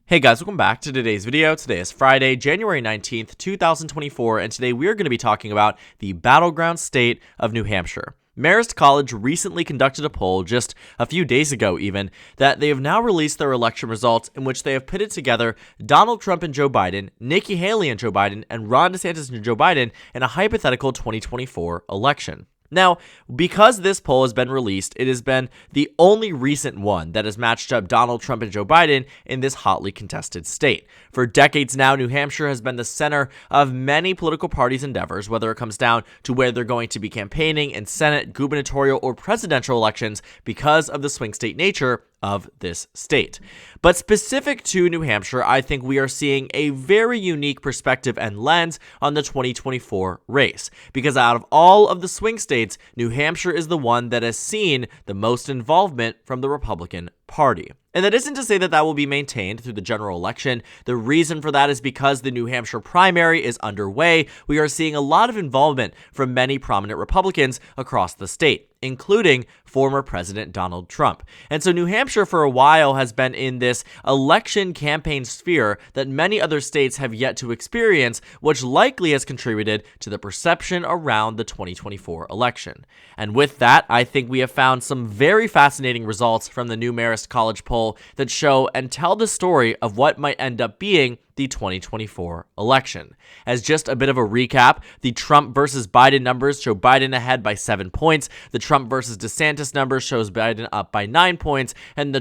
Hey guys, welcome back to today's video. Today is Friday, January 19th, 2024, and today we are going to be talking about the battleground state of New Hampshire. Marist College recently conducted a poll just a few days ago even that they have now released their election results in which they have pitted together Donald Trump and Joe Biden, Nikki Haley and Joe Biden, and Ron DeSantis and Joe Biden in a hypothetical 2024 election. Now, because this poll has been released, it has been the only recent one that has matched up Donald Trump and Joe Biden in this hotly contested state. For decades now, New Hampshire has been the center of many political parties' endeavors, whether it comes down to where they're going to be campaigning in Senate, gubernatorial, or presidential elections because of the swing state nature of this state. But specific to New Hampshire, I think we are seeing a very unique perspective and lens on the 2024 race, because out of all of the swing states, New Hampshire is the one that has seen the most involvement from the Republican Party. And that isn't to say that that will be maintained through the general election. The reason for that is because the New Hampshire primary is underway. We are seeing a lot of involvement from many prominent Republicans across the state, including former President Donald Trump. And so New Hampshire for a while has been in this election campaign sphere that many other states have yet to experience, which likely has contributed to the perception around the 2024 election. And with that, I think we have found some very fascinating results from the new Marist College poll that show and tell the story of what might end up being the 2024 election. As just a bit of a recap, the Trump versus Biden numbers show Biden ahead by 7 points. The Trump versus DeSantis numbers shows Biden up by 9 points, and the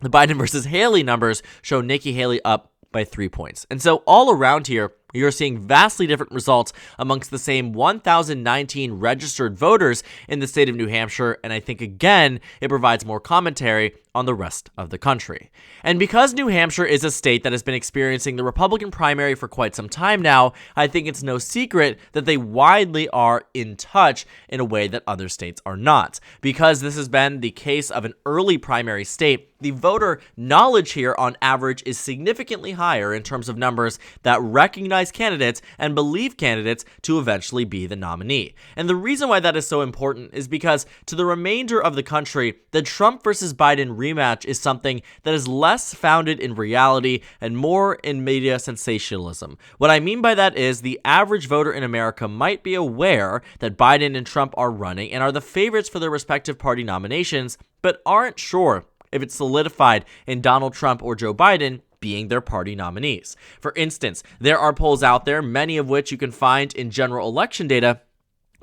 Biden versus Haley numbers show Nikki Haley up by 3 points. And so all around here, you're seeing vastly different results amongst the same 1,019 registered voters in the state of New Hampshire, and I think, again, it provides more commentary on the rest of the country. And because New Hampshire is a state that has been experiencing the Republican primary for quite some time now, I think it's no secret that they widely are in touch in a way that other states are not. Because this has been the case of an early primary state, the voter knowledge here on average is significantly higher in terms of numbers that recognize candidates and believe candidates to eventually be the nominee. And the reason why that is so important is because to the remainder of the country, the Trump versus Biden rematch is something that is less founded in reality and more in media sensationalism. What I mean by that is the average voter in America might be aware that Biden and Trump are running and are the favorites for their respective party nominations, but aren't sure if it's solidified in Donald Trump or Joe Biden being their party nominees. For instance, there are polls out there, many of which you can find in general election data,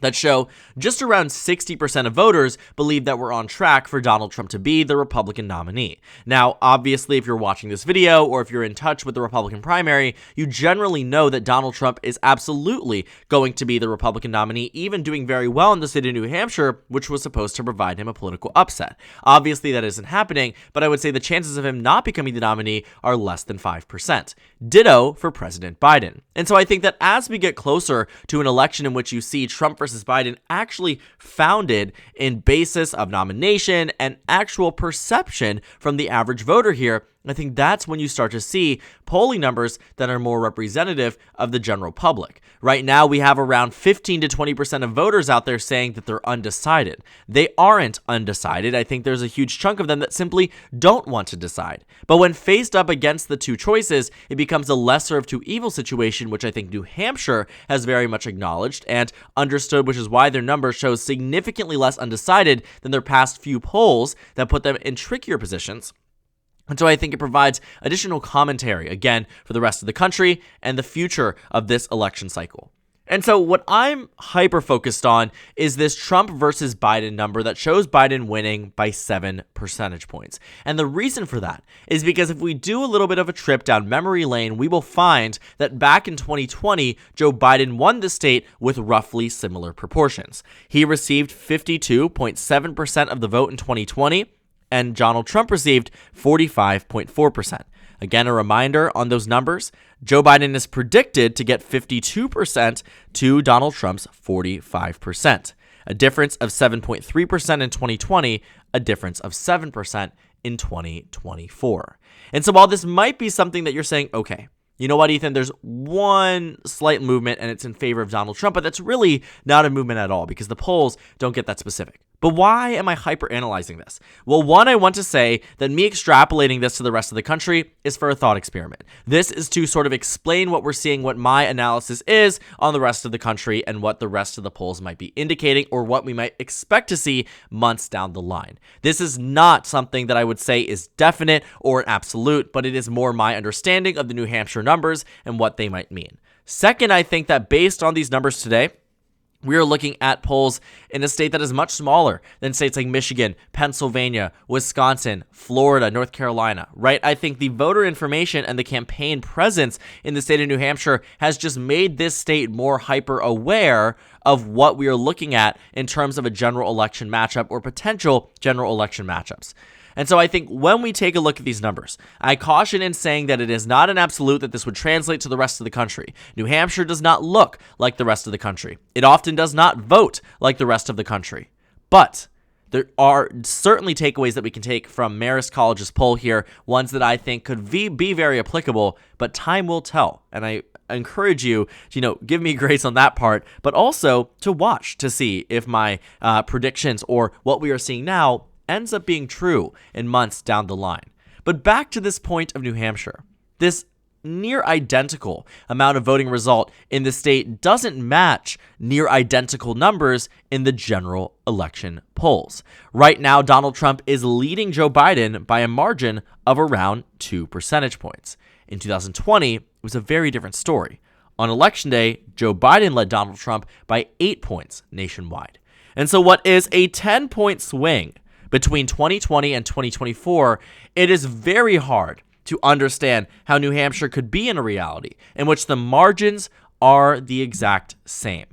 that show just around 60% of voters believe that we're on track for Donald Trump to be the Republican nominee. Now, obviously, if you're watching this video or if you're in touch with the Republican primary, you generally know that Donald Trump is absolutely going to be the Republican nominee, even doing very well in the state of New Hampshire, which was supposed to provide him a political upset. Obviously, that isn't happening, but I would say the chances of him not becoming the nominee are less than 5%. Ditto for President Biden. And so I think that as we get closer to an election in which you see Trump versus Biden actually founded in basis of nomination and actual perception from the average voter here, I think that's when you start to see polling numbers that are more representative of the general public. Right now, we have around 15 to 20% of voters out there saying that they're undecided. They aren't undecided. I think there's a huge chunk of them that simply don't want to decide. But when faced up against the two choices, it becomes a lesser of two evils situation, which I think New Hampshire has very much acknowledged and understood, which is why their number shows significantly less undecided than their past few polls that put them in trickier positions. And so I think it provides additional commentary, again, for the rest of the country and the future of this election cycle. And so what I'm hyper-focused on is this Trump versus Biden number that shows Biden winning by 7 percentage points. And the reason for that is because if we do a little bit of a trip down memory lane, we will find that back in 2020, Joe Biden won the state with roughly similar proportions. He received 52.7% of the vote in 2020, and Donald Trump received 45.4%. Again, a reminder on those numbers, Joe Biden is predicted to get 52% to Donald Trump's 45%. A difference of 7.3% in 2020, a difference of 7% in 2024. And so while this might be something that you're saying, okay, you know what, Ethan, there's one slight movement and it's in favor of Donald Trump, but that's really not a movement at all because the polls don't get that specific. But why am I hyper-analyzing this? Well, one, I want to say that me extrapolating this to the rest of the country is for a thought experiment. This is to sort of explain what we're seeing, what my analysis is on the rest of the country, and what the rest of the polls might be indicating, or what we might expect to see months down the line. This is not something that I would say is definite or absolute, but it is more my understanding of the New Hampshire numbers and what they might mean. Second, I think that based on these numbers today, we are looking at polls in a state that is much smaller than states like Michigan, Pennsylvania, Wisconsin, Florida, North Carolina, right? I think the voter information and the campaign presence in the state of New Hampshire has just made this state more hyper aware of what we are looking at in terms of a general election matchup or potential general election matchups. And so I think when we take a look at these numbers, I caution in saying that it is not an absolute that this would translate to the rest of the country. New Hampshire does not look like the rest of the country. It often does not vote like the rest of the country. But there are certainly takeaways that we can take from Marist College's poll here, ones that I think could be very applicable, but time will tell. And I encourage you to, give me grace on that part, but also to watch to see if my predictions or what we are seeing now ends up being true in months down the line. But back to this point of New Hampshire, this near identical amount of voting result in the state doesn't match near identical numbers in the general election polls. Right now, Donald Trump is leading Joe Biden by a margin of around 2 percentage points. In 2020, it was a very different story. On election day, Joe Biden led Donald Trump by 8 points nationwide. And so what is a 10-point swing between 2020 and 2024, it is very hard to understand how New Hampshire could be in a reality in which the margins are the exact same.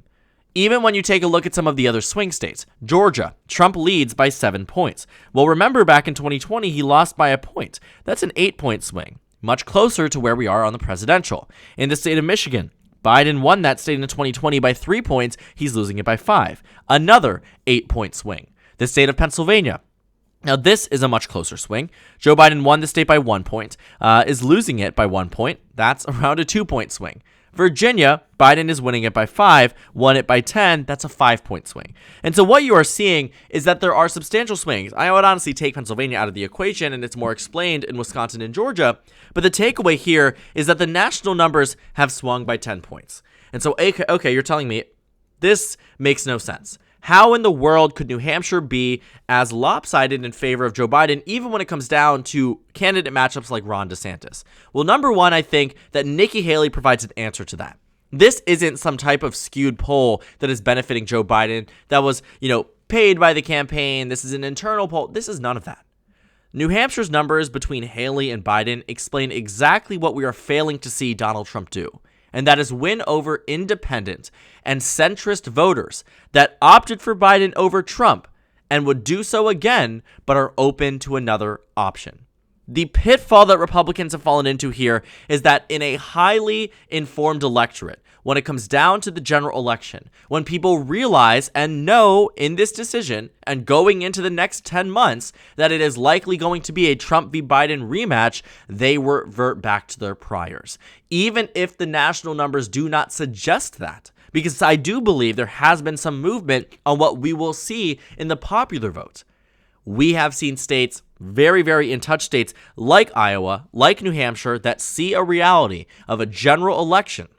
Even when you take a look at some of the other swing states, Georgia, Trump leads by 7 points. Well, remember back in 2020, he lost by a point. That's an 8-point swing, much closer to where we are on the presidential. In the state of Michigan, Biden won that state in 2020 by 3 points. He's losing it by 5. Another 8-point swing. The state of Pennsylvania. Now, this is a much closer swing. Joe Biden won the state by 1 point, is losing it by 1 point. That's around a 2-point swing. Virginia, Biden is winning it by 5, won it by 10. That's a 5-point swing. And so what you are seeing is that there are substantial swings. I would honestly take Pennsylvania out of the equation, and it's more explained in Wisconsin and Georgia. But the takeaway here is that the national numbers have swung by 10 points. And so, okay, you're telling me this makes no sense. How in the world could New Hampshire be as lopsided in favor of Joe Biden, even when it comes down to candidate matchups like Ron DeSantis? Well, number one, I think that Nikki Haley provides an answer to that. This isn't some type of skewed poll that is benefiting Joe Biden that was, paid by the campaign. This is an internal poll. This is none of that. New Hampshire's numbers between Haley and Biden explain exactly what we are failing to see Donald Trump do. And that is win over independent and centrist voters that opted for Biden over Trump and would do so again, but are open to another option. The pitfall that Republicans have fallen into here is that in a highly informed electorate, when it comes down to the general election, when people realize and know in this decision and going into the next 10 months that it is likely going to be a Trump v. Biden rematch, they revert back to their priors. Even if the national numbers do not suggest that, because I do believe there has been some movement on what we will see in the popular vote. We have seen states, very, very in touch states like Iowa, like New Hampshire, that see a reality of a general election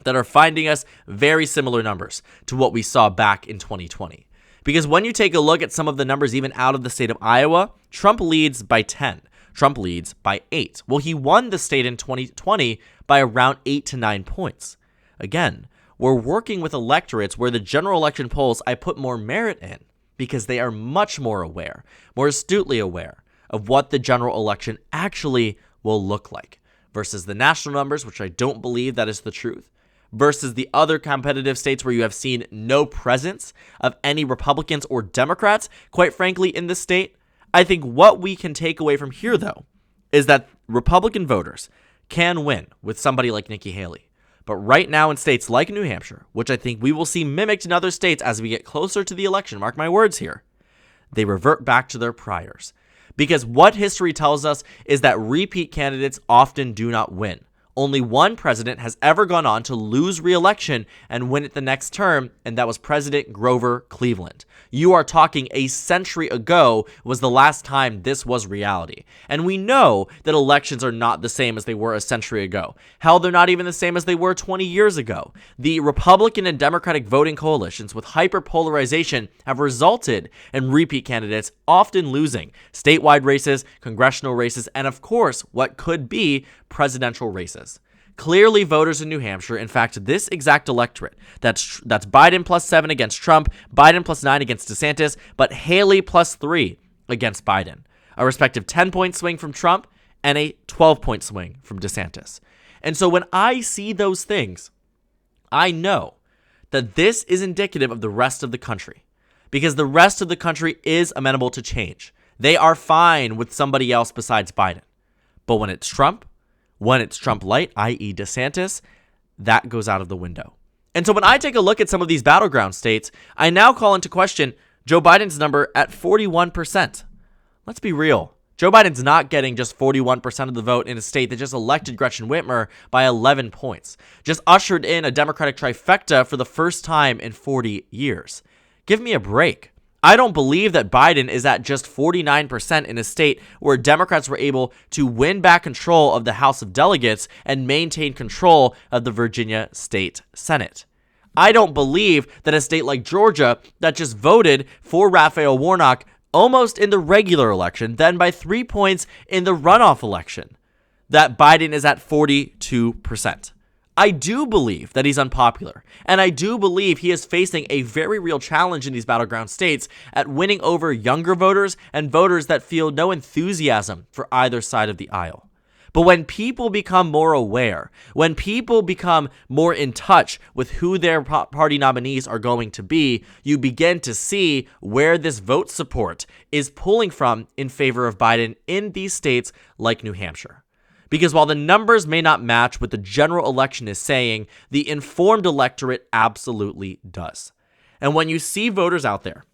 that are finding us very similar numbers to what we saw back in 2020. Because when you take a look at some of the numbers even out of the state of Iowa, Trump leads by 10. Trump leads by 8. Well, he won the state in 2020 by around 8 to 9 points. Again, we're working with electorates where the general election polls I put more merit in because they are much more aware, more astutely aware of what the general election actually will look like versus the national numbers, which I don't believe that is the truth, versus the other competitive states where you have seen no presence of any Republicans or Democrats, quite frankly, in this state. I think what we can take away from here, though, is that Republican voters can win with somebody like Nikki Haley. But right now in states like New Hampshire, which I think we will see mimicked in other states as we get closer to the election, mark my words here, they revert back to their priors. Because what history tells us is that repeat candidates often do not win. Only one president has ever gone on to lose re-election and win it the next term, and that was President Grover Cleveland. You are talking a century ago was the last time this was reality. And we know that elections are not the same as they were a century ago. Hell, they're not even the same as they were 20 years ago. The Republican and Democratic voting coalitions with hyperpolarization have resulted in repeat candidates often losing statewide races, congressional races, and of course, what could be presidential races. Clearly, voters in New Hampshire, in fact, this exact electorate, that's Biden +7 against Trump, Biden +9 against DeSantis, but Haley +3 against Biden. A respective 10-point swing from Trump and a 12-point swing from DeSantis. And so when I see those things, I know that this is indicative of the rest of the country, because the rest of the country is amenable to change. They are fine with somebody else besides Biden. But when it's Trump light, i.e. DeSantis, that goes out of the window. And so when I take a look at some of these battleground states, I now call into question Joe Biden's number at 41%. Let's be real. Joe Biden's not getting just 41% of the vote in a state that just elected Gretchen Whitmer by 11 points, just ushered in a Democratic trifecta for the first time in 40 years. Give me a break. I don't believe that Biden is at just 49% in a state where Democrats were able to win back control of the House of Delegates and maintain control of the Virginia State Senate. I don't believe that a state like Georgia that just voted for Raphael Warnock almost in the regular election, then by 3 points in the runoff election, that Biden is at 42%. I do believe that he's unpopular, and I do believe he is facing a very real challenge in these battleground states at winning over younger voters and voters that feel no enthusiasm for either side of the aisle. But when people become more aware, when people become more in touch with who their party nominees are going to be, you begin to see where this vote support is pulling from in favor of Biden in these states like New Hampshire. Because while the numbers may not match what the general election is saying, the informed electorate absolutely does. And when you see voters out there,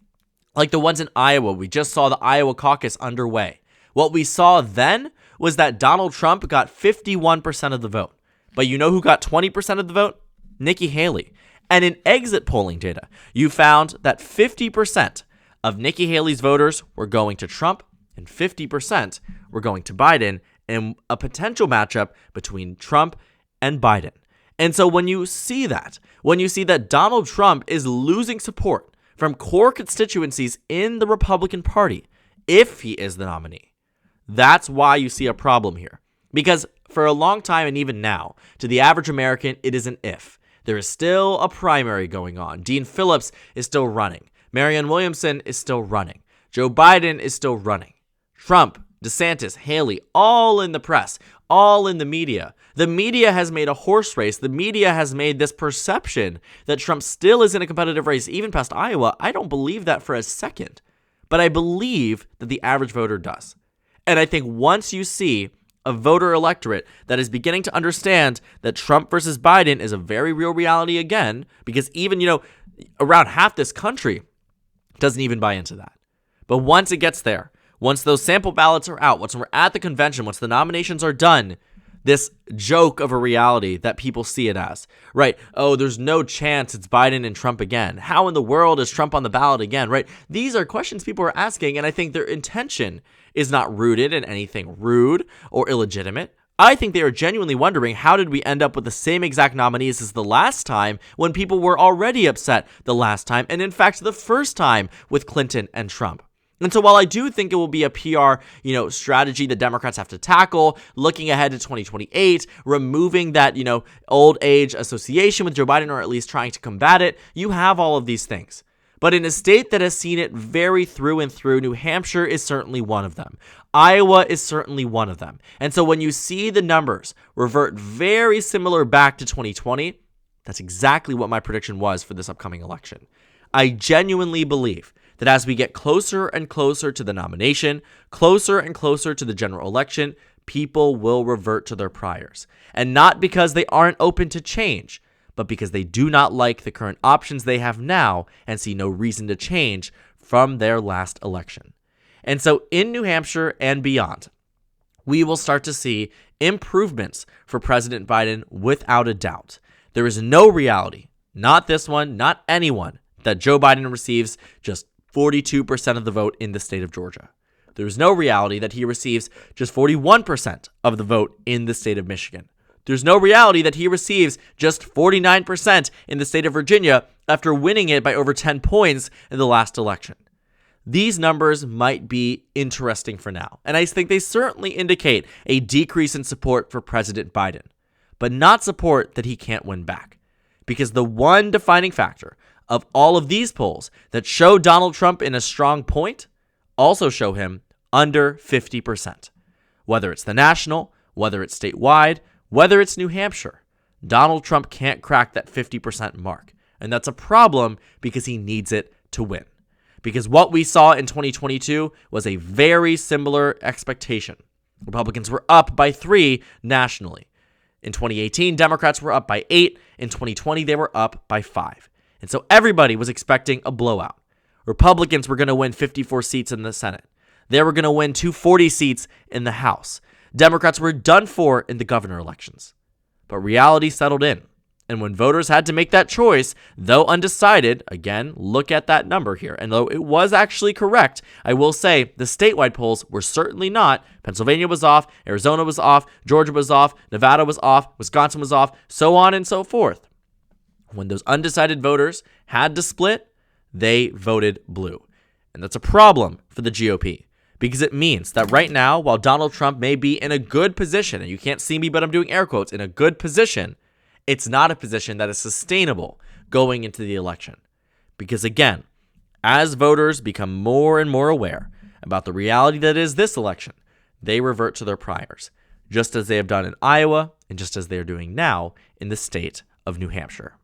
like the ones in Iowa, we just saw the Iowa caucus underway. What we saw then was that Donald Trump got 51% of the vote. But you know who got 20% of the vote? Nikki Haley. And in exit polling data, you found that 50% of Nikki Haley's voters were going to Trump and 50% were going to Biden, in a potential matchup between Trump and Biden. And so when you see that Donald Trump is losing support from core constituencies in the Republican Party, if he is the nominee, that's why you see a problem here. Because for a long time, and even now, to the average American, it is an if. There is still a primary going on. Dean Phillips is still running. Marianne Williamson is still running. Joe Biden is still running. Trump, DeSantis, Haley, all in the press, all in the media. The media has made a horse race. The media has made this perception that Trump still is in a competitive race, even past Iowa. I don't believe that for a second, but I believe that the average voter does. And I think once you see a voter electorate that is beginning to understand that Trump versus Biden is a very real reality again, because even, around half this country doesn't even buy into that. But once it gets there, once those sample ballots are out, once we're at the convention, once the nominations are done, this joke of a reality that people see it as, right? Oh, there's no chance it's Biden and Trump again. How in the world is Trump on the ballot again, right? These are questions people are asking, and I think their intention is not rooted in anything rude or illegitimate. I think they are genuinely wondering, how did we end up with the same exact nominees as the last time when people were already upset the last time, and in fact, the first time with Clinton and Trump? And so while I do think it will be a PR, strategy that Democrats have to tackle, looking ahead to 2028, removing that, old age association with Joe Biden, or at least trying to combat it, you have all of these things. But in a state that has seen it very through and through, New Hampshire is certainly one of them. Iowa is certainly one of them. And so when you see the numbers revert very similar back to 2020, that's exactly what my prediction was for this upcoming election. I genuinely believe that as we get closer and closer to the nomination, closer and closer to the general election, people will revert to their priors. And not because they aren't open to change, but because they do not like the current options they have now and see no reason to change from their last election. And so in New Hampshire and beyond, we will start to see improvements for President Biden without a doubt. There is no reality, not this one, not anyone, that Joe Biden receives just 42% of the vote in the state of Georgia. There is no reality that he receives just 41% of the vote in the state of Michigan. There's no reality that he receives just 49% in the state of Virginia after winning it by over 10 points in the last election. These numbers might be interesting for now, and I think they certainly indicate a decrease in support for President Biden, but not support that he can't win back. Because the one defining factor of all of these polls that show Donald Trump in a strong point also show him under 50%. Whether it's the national, whether it's statewide, whether it's New Hampshire, Donald Trump can't crack that 50% mark. And that's a problem because he needs it to win. Because what we saw in 2022 was a very similar expectation. Republicans were up by 3 nationally. In 2018, Democrats were up by 8. In 2020, they were up by 5. And so everybody was expecting a blowout. Republicans were going to win 54 seats in the Senate. They were going to win 240 seats in the House. Democrats were done for in the governor elections. But reality settled in. And when voters had to make that choice, though undecided, again, look at that number here. And though it was actually correct, I will say the statewide polls were certainly not. Pennsylvania was off, Arizona was off, Georgia was off, Nevada was off, Wisconsin was off, so on and so forth. When those undecided voters had to split, they voted blue. And that's a problem for the GOP. Because it means that right now, while Donald Trump may be in a good position, and you can't see me, but I'm doing air quotes, in a good position, it's not a position that is sustainable going into the election. Because again, as voters become more and more aware about the reality that is this election, they revert to their priors, just as they have done in Iowa and just as they are doing now in the state of New Hampshire.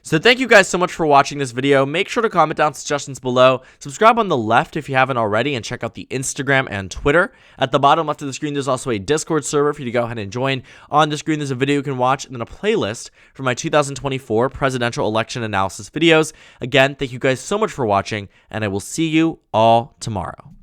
So thank you guys so much for watching this video. Make sure to comment down suggestions below. Subscribe on the left if you haven't already, and check out the Instagram and Twitter. At the bottom left of the screen, there's also a Discord server for you to go ahead and join. On the screen, there's a video you can watch and then a playlist for my 2024 presidential election analysis videos. Again, thank you guys so much for watching, and I will see you all tomorrow.